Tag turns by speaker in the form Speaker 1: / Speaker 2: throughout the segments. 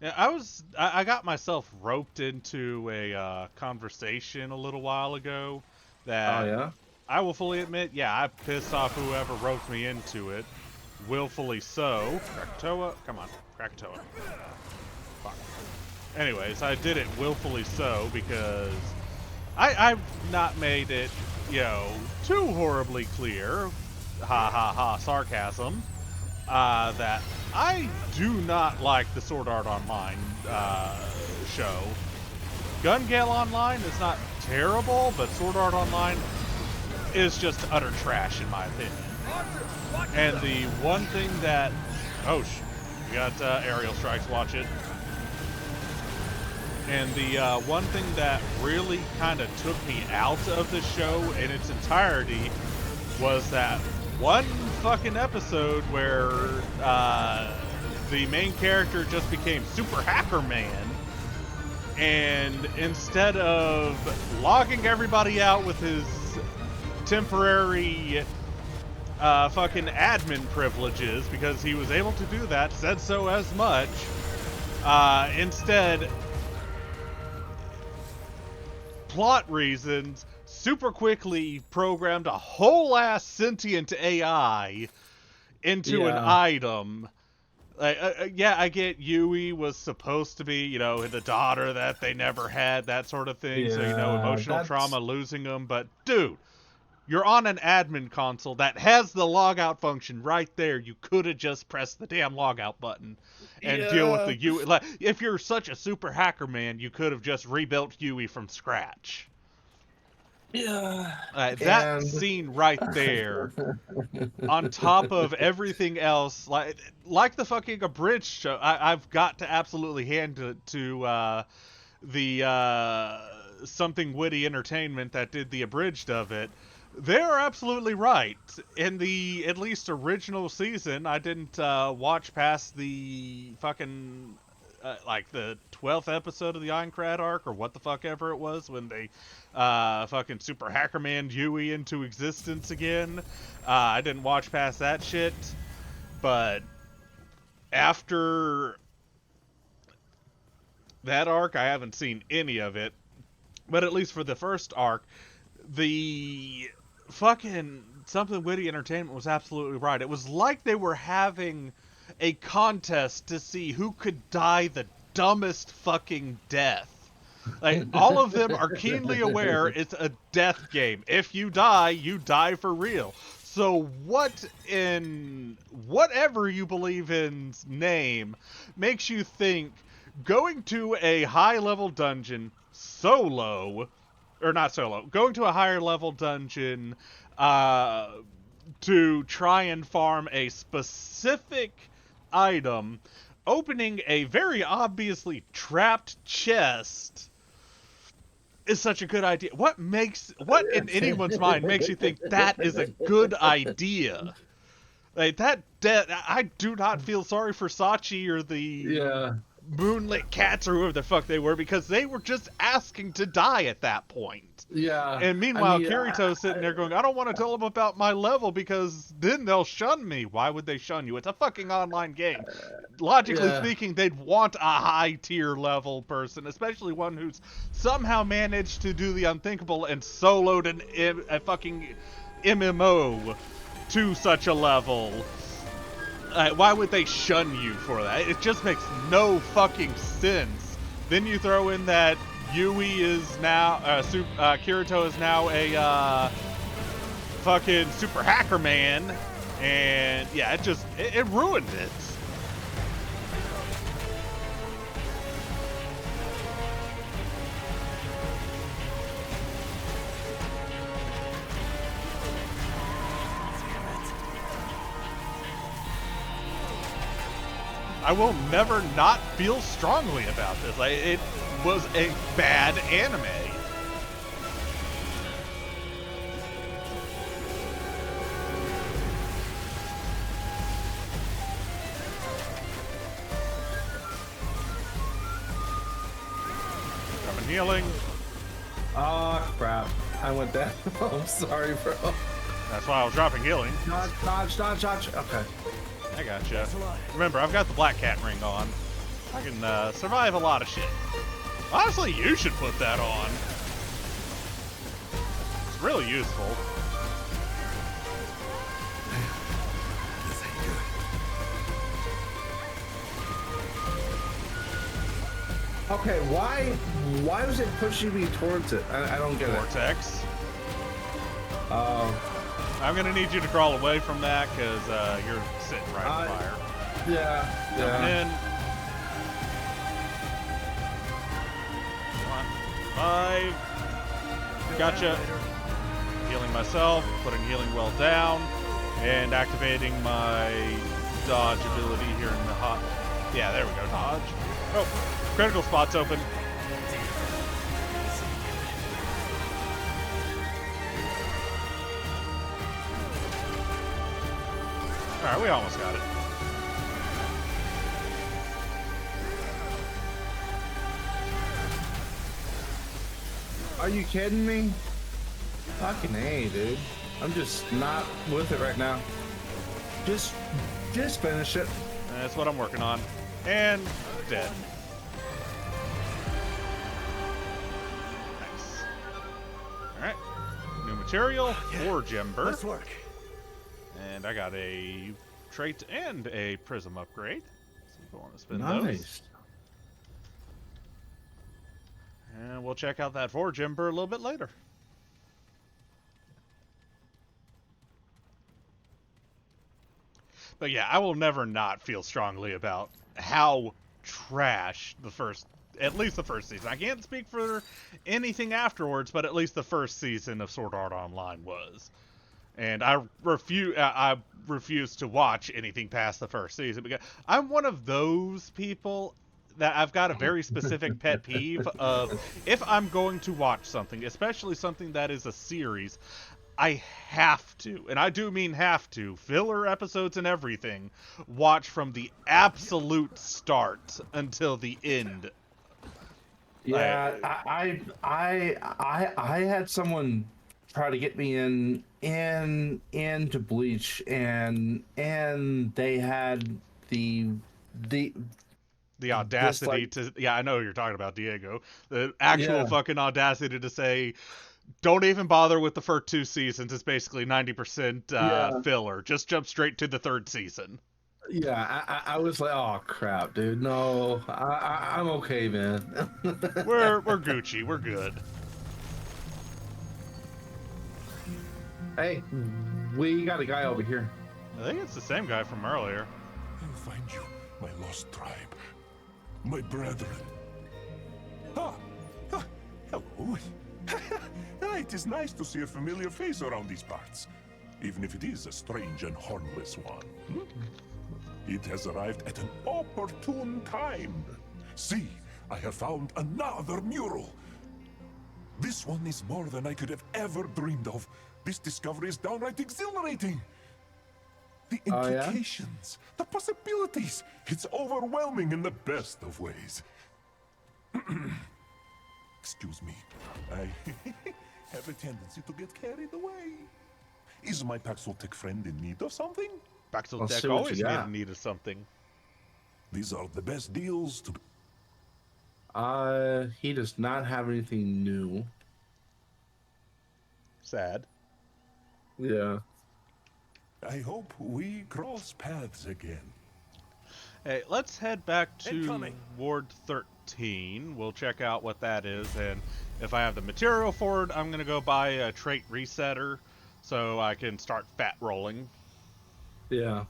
Speaker 1: Yeah, I got myself roped into a conversation a little while ago
Speaker 2: Oh
Speaker 1: that
Speaker 2: yeah.
Speaker 1: I will fully admit, yeah, I pissed off whoever roped me into it, willfully so. Krakatoa, come on, Krakatoa. Fuck. Anyways, I did it willfully so because I've not made it, too horribly clear, ha ha ha, sarcasm, that I do not like the Sword Art Online show. Gun Gale Online is not terrible, but Sword Art Online is just utter trash in my opinion. And the one thing that, we got aerial strikes, watch it. And the one thing that really kind of took me out of the show in its entirety was that one fucking episode where the main character just became Super Hacker Man, and instead of logging everybody out with his temporary fucking admin privileges, because he was able to do that, said so as much, instead, plot reasons, super quickly programmed a whole ass sentient AI into an
Speaker 2: Yeah.
Speaker 1: item. Yeah, I get Yui was supposed to be, the daughter that they never had, that sort of thing. So,
Speaker 2: Yeah.
Speaker 1: emotional
Speaker 2: That's
Speaker 1: trauma losing them. But, dude, you're on an admin console that has the logout function right there. You could have just pressed the damn logout button and deal with
Speaker 2: yeah.
Speaker 1: the Yui. Like, if you're such a super hacker man, you could have just rebuilt Yui from scratch.
Speaker 2: Yeah.
Speaker 1: That
Speaker 2: And
Speaker 1: scene right there, on top of everything else, like the fucking abridged show, I've got to absolutely hand it to the something witty entertainment that did the abridged of it. They're absolutely right. In the at least original season, I didn't watch past the fucking like the 12th episode of the Ironcrad arc, or what the fuck ever it was, when they fucking Super Hacker Man Yui into existence again. I didn't watch past that shit, but after that arc, I haven't seen any of it. But at least for the first arc, the fucking something witty entertainment was absolutely right. It was like they were having a contest to see who could die the dumbest fucking death. Like, all of them are keenly aware it's a death game. If you die for real. So what in whatever you believe in's name makes you think going to a high level dungeon solo, or not solo, going to a higher level dungeon uh, to try and farm a specific item, opening a very obviously trapped chest, is such a good idea? What in anyone's mind makes you think that is a good idea? Like I do not feel sorry for Sachi or the
Speaker 2: yeah.
Speaker 1: Moonlit Cats or whoever the fuck they were, because they were just asking to die at that point.
Speaker 2: Yeah.
Speaker 1: And
Speaker 2: I
Speaker 1: meanwhile,
Speaker 2: mean,
Speaker 1: Kirito's sitting there going, I don't want to tell them about my level because then they'll shun me. Why would they shun you? It's a fucking online game. Logically
Speaker 2: yeah.
Speaker 1: speaking, they'd want a high tier level person, especially one who's somehow managed to do the unthinkable and soloed a fucking MMO to such a level. Why would they shun you for that? It just makes no fucking sense. Then you throw in that Yui is now, Kirito is now a fucking super hacker man, and yeah, it ruined it. I will never not feel strongly about this. It was a bad anime. Coming healing.
Speaker 2: Oh crap! I went down. I'm sorry, bro.
Speaker 1: That's why I was dropping healing.
Speaker 2: Dodge. Okay.
Speaker 1: I gotcha. Remember, I've got the black cat ring on. I can survive a lot of shit. Honestly, you should put that on. It's really useful.
Speaker 3: This ain't good.
Speaker 2: Okay, why was it pushing me towards it? I don't get
Speaker 1: Vortex.
Speaker 2: it.
Speaker 1: I'm gonna need you to crawl away from that because you're sitting right in the fire.
Speaker 2: Yeah.
Speaker 1: Coming in. Come on. 5. Gotcha. Healing myself, putting healing well down, and activating my dodge ability here in the hot. Yeah, there we go. Dodge. Oh, critical spot's open. Alright, we almost got it.
Speaker 2: Are you kidding me? Fucking A, dude. I'm just not with it right now. Just finish it.
Speaker 1: That's what I'm working on. And dead. Nice. Alright. New material, Forge Ember.
Speaker 3: Let's work.
Speaker 1: And I got a trait and a prism upgrade. So if I want to spin
Speaker 2: Nice.
Speaker 1: those. And we'll check out that Forge Ember a little bit later. But yeah, I will never not feel strongly about how trash at least the first season. I can't speak for anything afterwards, but at least the first season of Sword Art Online was. And I refuse to watch anything past the first season because I'm one of those people that I've got a very specific pet peeve of if I'm going to watch something, especially something that is a series, I have to, and I do mean have to, filler episodes and everything, watch from the absolute start until the end.
Speaker 2: Yeah, I had someone try to get me into Bleach, and they had the
Speaker 1: audacity to, yeah, I know you're talking about, Diego, the actual fucking audacity to say, don't even bother with the first 2 seasons. It's basically 90% filler. Just jump straight to the 3rd season.
Speaker 2: Yeah, I was like, oh crap, dude. No, I'm okay, man.
Speaker 1: We're Gucci. We're good.
Speaker 2: Hey, we got a guy over here.
Speaker 1: I think it's the same guy from earlier.
Speaker 3: I'll find you, my lost tribe, my brethren. Ah, hello. It is nice to see a familiar face around these parts, even if it is a strange and harmless one. It has arrived at an opportune time. See, I have found another mural. This one is more than I could have ever dreamed of. This discovery is downright exhilarating. The implications, the possibilities. It's overwhelming in the best of ways. Excuse me. I have a tendency to get carried away. Is my Paxultek friend in need of something?
Speaker 1: Paxultek always in need of something.
Speaker 3: These are the best deals to...
Speaker 2: He does not have anything new.
Speaker 1: Sad.
Speaker 2: Yeah.
Speaker 3: I hope we cross paths again.
Speaker 1: Hey, let's head back to Ward 13. We'll check out what that is, and if I have the material for it, I'm going to go buy a trait resetter so I can start fat rolling.
Speaker 2: Yeah.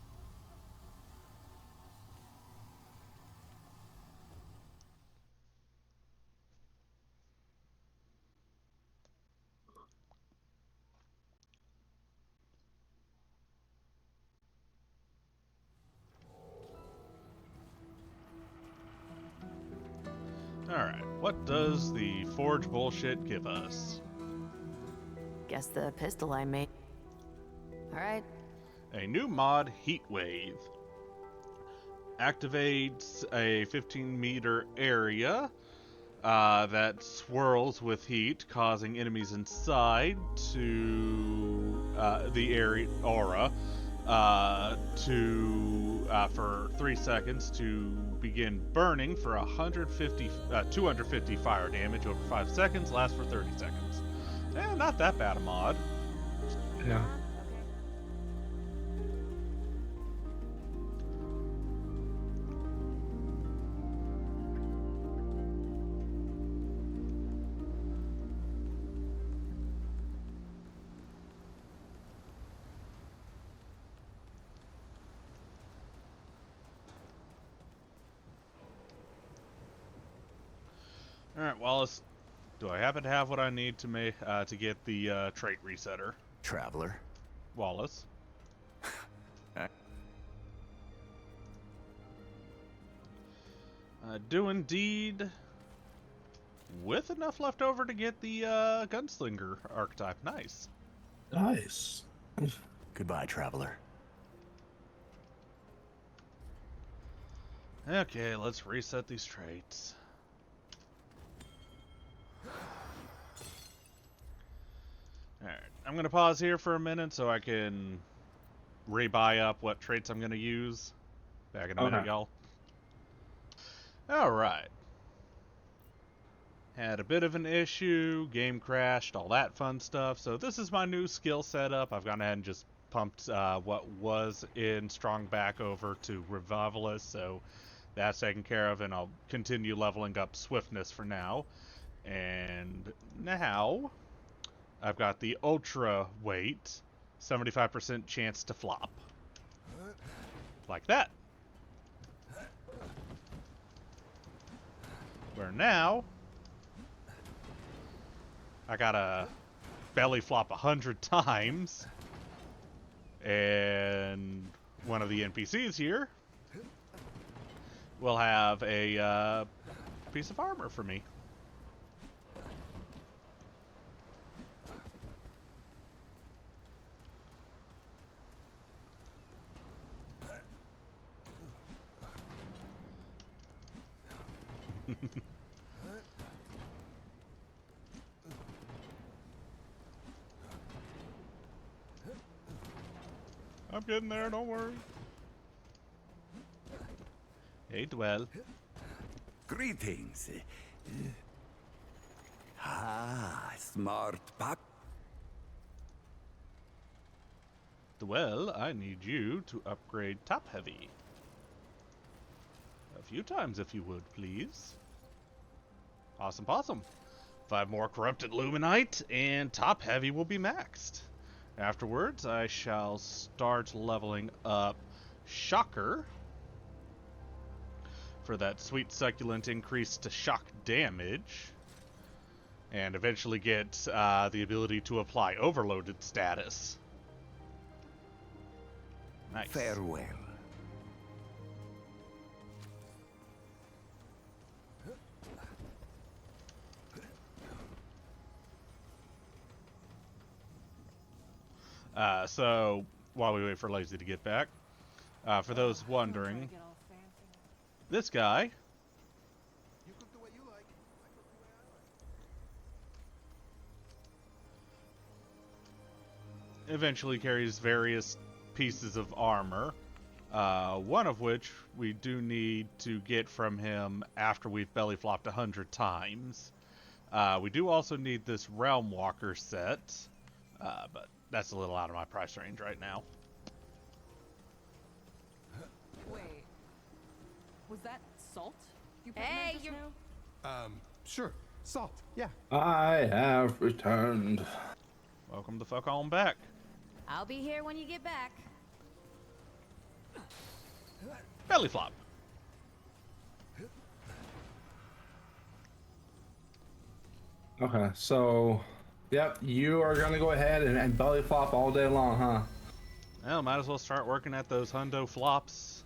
Speaker 1: Alright, what does the forge bullshit give us?
Speaker 4: Guess the pistol I made. Alright.
Speaker 1: A new mod, Heatwave. Activates a 15-meter area that swirls with heat, causing enemies inside to the area aura for 3 seconds to begin burning for 250 fire damage over 5 seconds. Lasts for 30 seconds. Not that bad a mod.
Speaker 2: Yeah.
Speaker 1: Alright, Wallace. Do I happen to have what I need to make to get the trait resetter?
Speaker 5: Traveler.
Speaker 1: Wallace. Do indeed. With enough left over to get the gunslinger archetype. Nice.
Speaker 2: Nice.
Speaker 5: Goodbye, traveler.
Speaker 1: Okay, let's reset these traits. Alright, I'm going to pause here for a minute so I can rebuy up what traits I'm going to use. Back in a minute, y'all. Alright. Had a bit of an issue, game crashed, all that fun stuff. So this is my new skill setup. I've gone ahead and just pumped what was in Strong back over to Ritualist, so that's taken care of, and I'll continue leveling up Swiftness for now. And now I've got the Ultra Weight, 75% chance to flop. Like that. Where now I gotta belly flop 100 times, and one of the NPCs here will have a piece of armor for me. I'm getting there, don't worry. Hey, Dwell.
Speaker 6: Greetings. Smart Pack.
Speaker 1: Dwell, I need you to upgrade Top Heavy. A few times, if you would, please. Awesome possum. 5 more Corrupted Luminite, and Top Heavy will be maxed. Afterwards, I shall start leveling up Shocker for that sweet succulent increase to shock damage, and eventually get the ability to apply overloaded status. Nice.
Speaker 6: Farewell.
Speaker 1: So, while we wait for Lazy to get back, for those wondering, this guy eventually carries various pieces of armor, one of which we do need to get from him after we've belly flopped 100 times. We do also need this Realm Walker set, but that's a little out of my price range right now.
Speaker 7: Wait, was that salt you put in there just now?
Speaker 3: Sure. Salt. Yeah.
Speaker 2: I have returned.
Speaker 1: Welcome the fuck on back.
Speaker 4: I'll be here when you get back.
Speaker 1: Belly flop.
Speaker 2: Okay, so, yep, you are gonna go ahead and belly flop all day long, huh?
Speaker 1: Well, might as well start working at those hundo flops.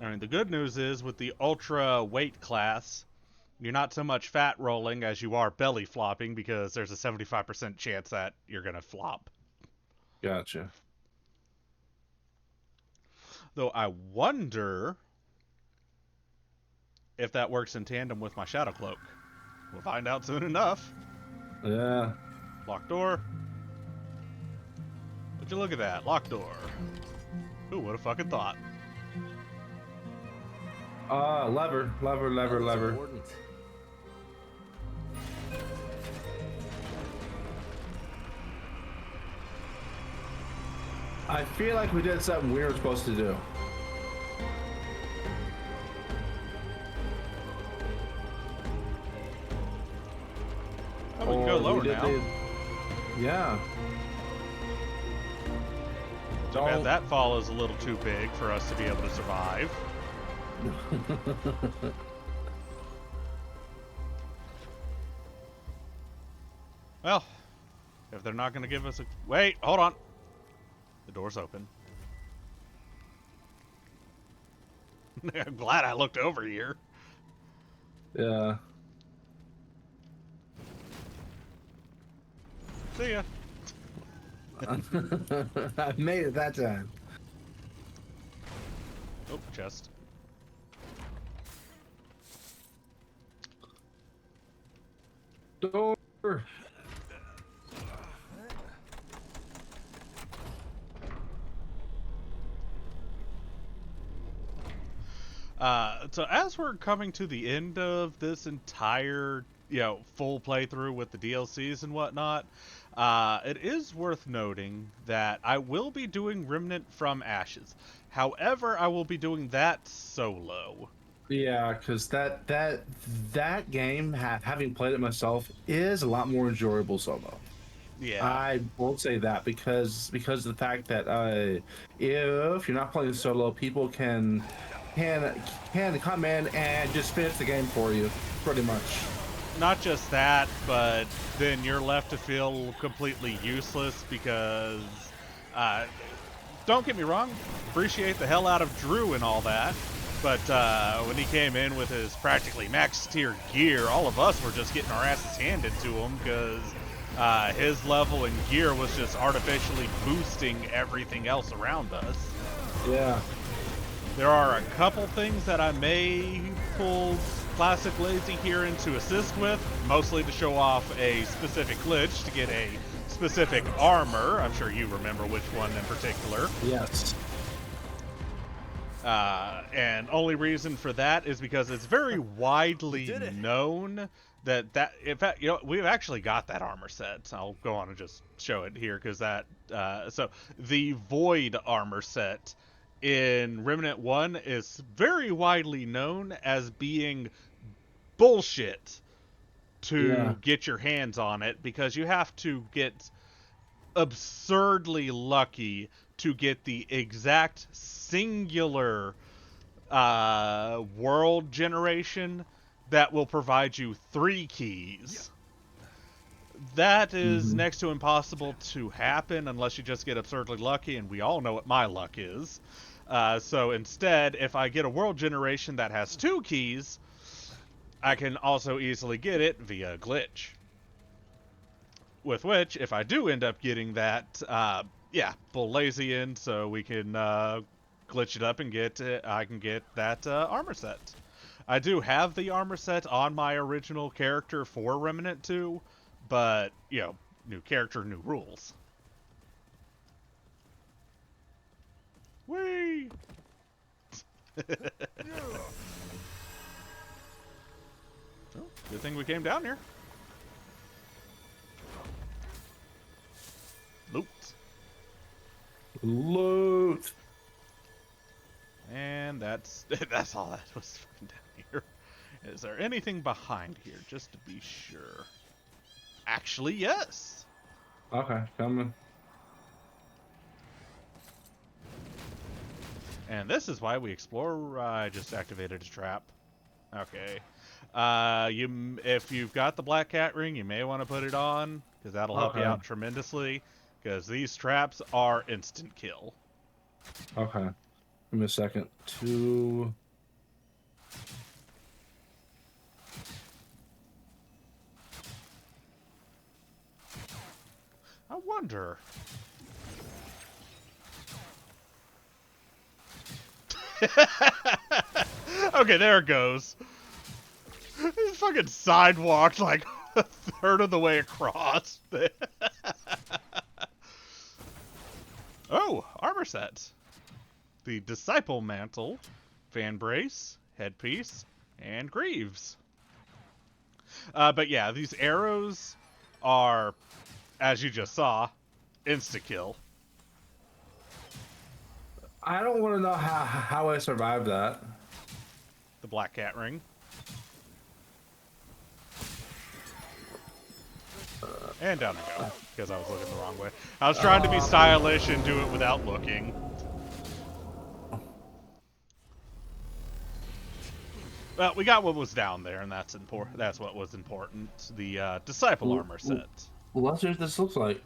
Speaker 1: I mean, the good news is with the ultra weight class, you're not so much fat rolling as you are belly flopping, because there's a 75% chance that you're gonna flop.
Speaker 2: Gotcha.
Speaker 1: Though I wonder if that works in tandem with my Shadow Cloak. We'll find out soon enough.
Speaker 2: Yeah.
Speaker 1: Locked door. Would you look at that? Locked door. Who would have fucking thought?
Speaker 2: Lever.
Speaker 5: Important.
Speaker 2: I feel like we did something we were supposed to do.
Speaker 1: Oh, we can go
Speaker 2: Or
Speaker 1: lower
Speaker 2: we did
Speaker 1: now.
Speaker 2: Yeah.
Speaker 1: Too bad that fall is a little too big for us to be able to survive. Well, if they're not going to give us a... Wait, hold on. The door's open. I'm glad I looked over here.
Speaker 2: Yeah.
Speaker 1: See ya.
Speaker 2: I made it that time.
Speaker 1: Oh, chest.
Speaker 2: Door.
Speaker 1: So as we're coming to the end of this entire, full playthrough with the DLCs and whatnot, it is worth noting that I will be doing Remnant from Ashes. However, I will be doing that solo.
Speaker 2: Yeah, because that game, having played it myself, is a lot more enjoyable solo.
Speaker 1: Yeah.
Speaker 2: I won't say that because of the fact that if you're not playing solo, people can come in and just finish the game for you, pretty much.
Speaker 1: Not just that, but then you're left to feel completely useless because, don't get me wrong, appreciate the hell out of Drew and all that, but when he came in with his practically max tier gear, all of us were just getting our asses handed to him because his level and gear was just artificially boosting everything else around us.
Speaker 2: Yeah.
Speaker 1: There are a couple things that I may pull Classic Lazy here in to assist with, mostly to show off a specific glitch to get a specific armor. I'm sure you remember which one in particular.
Speaker 2: Yes.
Speaker 1: And only reason for that is because it's very widely known that in fact, we've actually got that armor set. I'll go on and just show it here because so the Void armor set in Remnant 1 is very widely known as being bullshit to get your hands on it because you have to get absurdly lucky to get the exact singular world generation that will provide you 3 keys. That is next to impossible to happen unless you just get absurdly lucky, and we all know what my luck is. So instead, if I get a world generation that has 2 keys, I can also easily get it via glitch. With which, if I do end up getting that, pull Lazy in so we can glitch it up and I can get that armor set. I do have the armor set on my original character for Remnant 2, but, new character, new rules. Whee! Oh, good thing we came down here.
Speaker 2: Loot.
Speaker 1: And that's all that was fucking down here. Is there anything behind here, just to be sure? Actually, yes.
Speaker 2: Okay, coming.
Speaker 1: And this is why we explore. I just activated a trap. Okay. If you've got the black cat ring, you may want to put it on because that'll help you out tremendously. Because these traps are instant kill.
Speaker 2: Okay. Give me a second. 2.
Speaker 1: I wonder. Okay, there it goes. This fucking sidewalk, like, a third of the way across. Oh, armor sets. The Disciple Mantle, Fan Brace, Headpiece, and Greaves. But yeah, these arrows are, as you just saw, insta-kill.
Speaker 2: I don't want to know how I survived that.
Speaker 1: The Black Cat Ring. And down I go, because I was looking the wrong way. I was trying to be stylish and do it without looking. Well, we got what was down there, and that's important. That's what was important. The Disciple Armor set.
Speaker 2: Well, let's see what this looks like.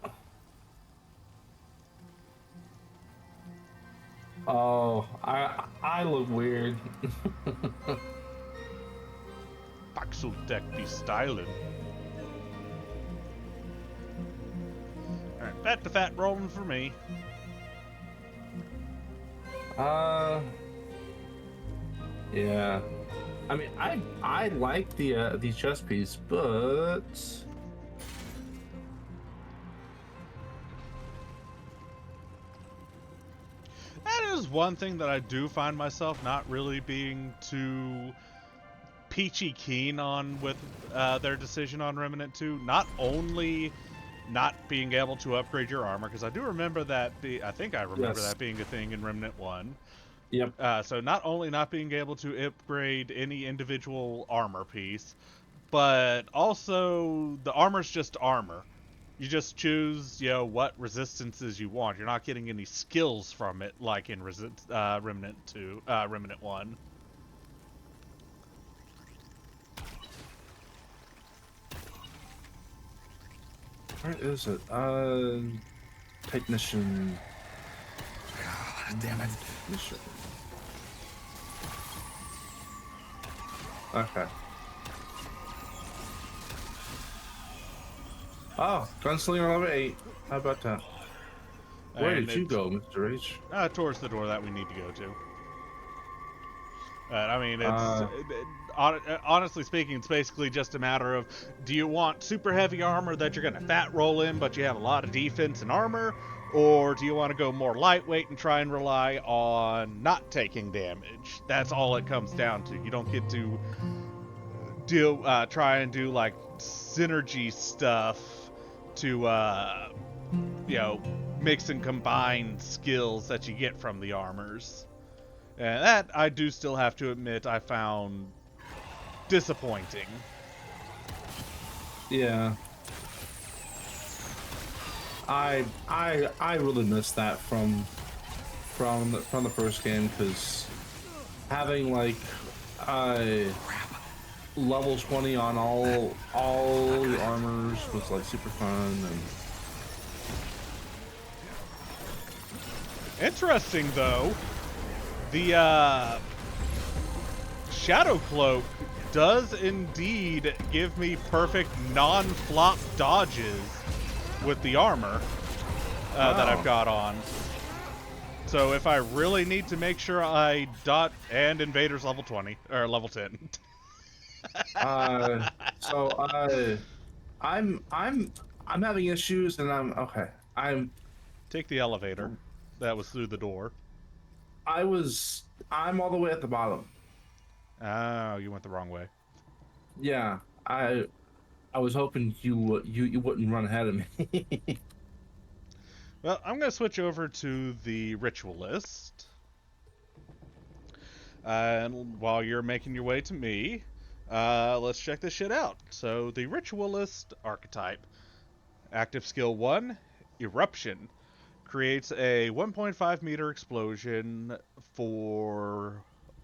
Speaker 2: Oh, I look weird.
Speaker 1: Paxultek be styling. Alright, fat to fat rolling for me.
Speaker 2: Yeah. I mean, I like the chest piece, but
Speaker 1: that is one thing that I do find myself not really being too peachy keen on with their decision on Remnant 2. Not only not being able to upgrade your armor, because I do remember that I think I remember
Speaker 2: Yes.
Speaker 1: that being a thing in Remnant 1.
Speaker 2: yep.
Speaker 1: So not only not being able to upgrade any individual armor piece, but also the armor's just armor. You just choose, what resistances you want. You're not getting any skills from it like in Remnant 2, Remnant 1.
Speaker 2: Where is it? Technician.
Speaker 6: Damn it.
Speaker 2: Technician. Okay. Oh, Gunslinger level 8. How about that? Where
Speaker 1: And
Speaker 2: did you
Speaker 1: it's-
Speaker 2: go, Mr. H?
Speaker 1: Towards the door that we need to go to. I mean, honestly speaking, it's basically just a matter of, do you want super heavy armor that you're going to fat roll in, but you have a lot of defense and armor, or do you want to go more lightweight and try and rely on not taking damage? That's all it comes down to. You don't get to try and do like synergy stuff to mix and combine skills that you get from the armors. And that, I do still have to admit, I found disappointing.
Speaker 2: Yeah. I really missed that from the first game, because having like level 20 on all the armors was like super fun. And
Speaker 1: Interesting though, the Shadow Cloak does indeed give me perfect non-flop dodges with the armor that I've got on. So if I really need to make sure I dot, and Invader's level 20 or level 10.
Speaker 2: I'm having issues, and I'm okay.
Speaker 1: Take the elevator. That was through the door.
Speaker 2: I'm all the way at the bottom.
Speaker 1: Oh, you went the wrong way.
Speaker 2: Yeah, I was hoping you wouldn't run ahead of me.
Speaker 1: Well, I'm going to switch over to the Ritualist. And while you're making your way to me, let's check this shit out. So, the Ritualist archetype. Active skill 1, Eruption. Creates a 1.5 meter explosion for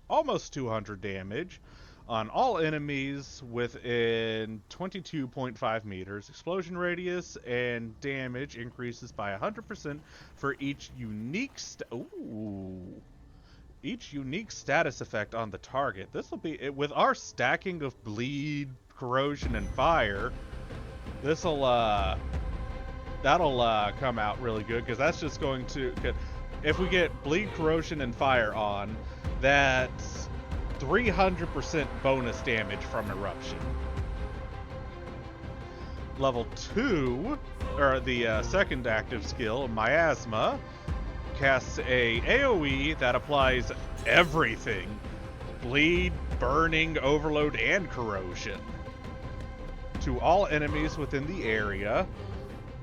Speaker 1: almost 200 damage on all enemies within 22.5 meters. Explosion radius and damage increases by 100% for each unique status effect on the target. This will be, with our stacking of bleed, corrosion, and fire, that'll come out really good, because that's just going to, if we get bleed, corrosion, and fire on, that's 300% bonus damage from eruption. Level 2, or the second active skill, Miasma, casts a AoE that applies everything. Bleed, burning, overload, and corrosion to all enemies within the area,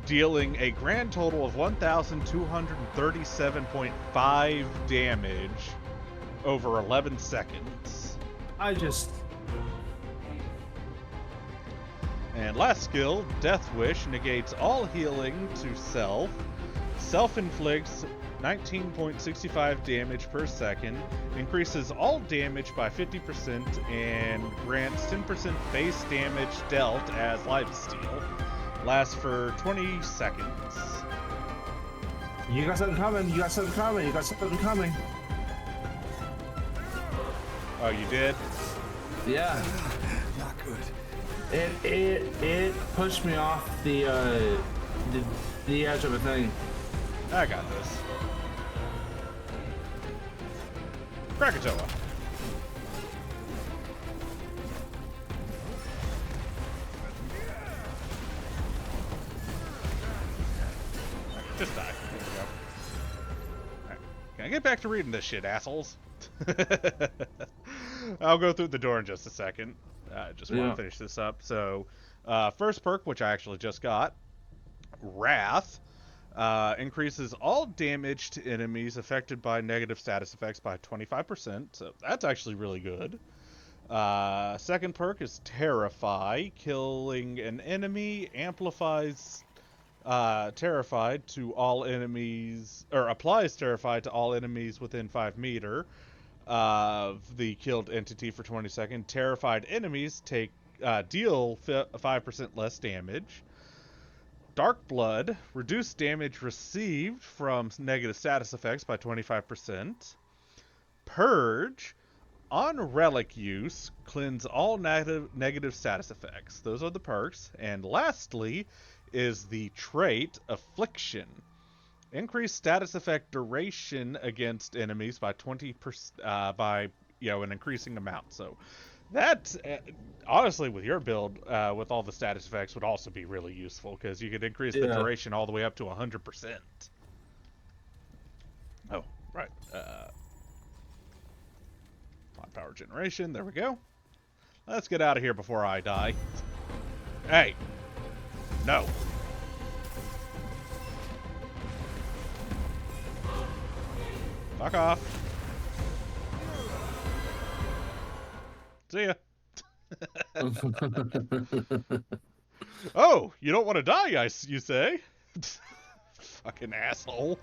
Speaker 1: dealing a grand total of 1,237.5 damage over 11 seconds. And last skill, Death Wish, negates all healing to self, self-inflicts 19.65 damage per second, increases all damage by 50%, and grants 10% base damage dealt as lifesteal. Lasts for 20 seconds.
Speaker 2: You got something coming. You got something coming. You got something coming.
Speaker 1: Oh, you did?
Speaker 2: Yeah.
Speaker 6: Not good.
Speaker 2: It pushed me off the edge of a thing.
Speaker 1: I got this. Krakatoa. Just die. There we go. Alright. Can I get back to reading this shit, assholes? I'll go through the door in just a second. I just want to finish this up. So, first perk, which I actually just got, Wrath, increases all damage to enemies affected by negative status effects by 25%. So that's actually really good. Second perk is Terrify. Killing an enemy amplifies Terrified to all enemies, or applies Terrified to all enemies within 5 meter of the killed entity for 20 seconds. Terrified enemies deal 5% less damage. Dark Blood, reduce damage received from negative status effects by 25%. Purge, on relic use, cleanse all negative status effects. Those are the perks. And lastly is the trait Affliction. Increase status effect duration against enemies by 20% by an increasing amount. So that honestly, with your build, with all the status effects, would also be really useful because you could increase the duration all the way up to 100%. Oh, right. Mod power generation. There we go. Let's get out of here before I die. Hey, no. Fuck off. See ya. Oh, you don't want to die, you say? Fucking asshole.